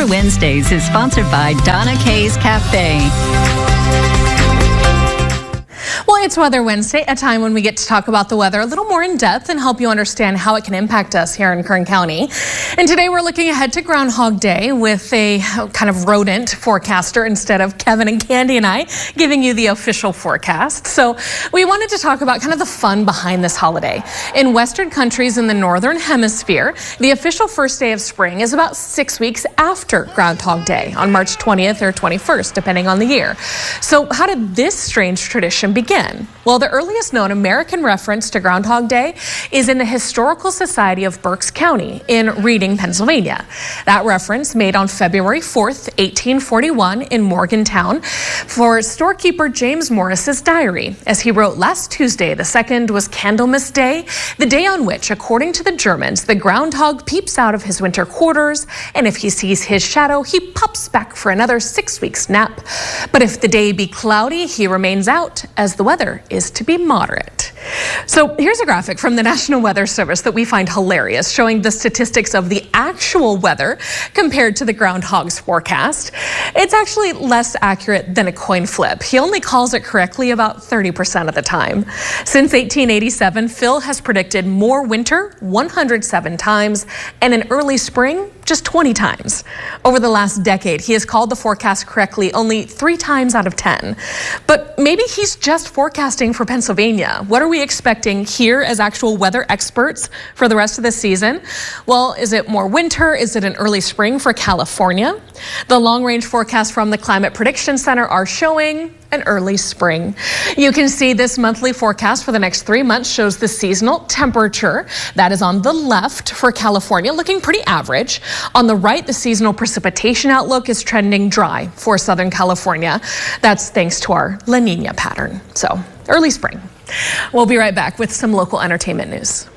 Weather Wednesdays is sponsored by Donna K's Cafe. Well, it's Weather Wednesday, a time when we get to talk about the weather a little more in depth and help you understand how it can impact us here in Kern County. And today we're looking ahead to Groundhog Day with a kind of rodent forecaster instead of Kevin and Candy and I giving you the official forecast. So we wanted to talk about kind of the fun behind this holiday. In Western countries in the Northern Hemisphere, the official first day of spring is about 6 weeks after Groundhog Day on March 20th or 21st, depending on the year. So how did this strange tradition begin? Well, the earliest known American reference to Groundhog Day is in the Historical Society of Berks County in Reading, Pennsylvania. That reference made on February 4th, 1841 in Morgantown for storekeeper James Morris's diary. As he wrote, last Tuesday, the 2nd, was Candlemas Day, the day on which, according to the Germans, the groundhog peeps out of his winter quarters, and if he sees his shadow, he pops back for another 6 weeks nap. But if the day be cloudy, he remains out, as the weather is to be moderate. So here's a graphic from the National Weather Service that we find hilarious, showing the statistics of the actual weather compared to the groundhog's forecast. It's actually less accurate than a coin flip. He only calls it correctly about 30% of the time. Since 1887, Phil has predicted more winter 107 times and an early spring just 20 times. Over the last decade, he has called the forecast correctly only 3 times out of 10. But maybe he's just forecasting for Pennsylvania. What are we expecting here as actual weather experts for the rest of the season? Well, is it more winter? Is it an early spring for California? The long-range forecasts from the Climate Prediction Center are showing an early spring. You can see this monthly forecast for the next 3 months shows the seasonal temperature. That is on the left for California, looking pretty average. On the right, the seasonal precipitation outlook is trending dry for Southern California. That's thanks to our La Nina pattern. So early spring. We'll be right back with some local entertainment news.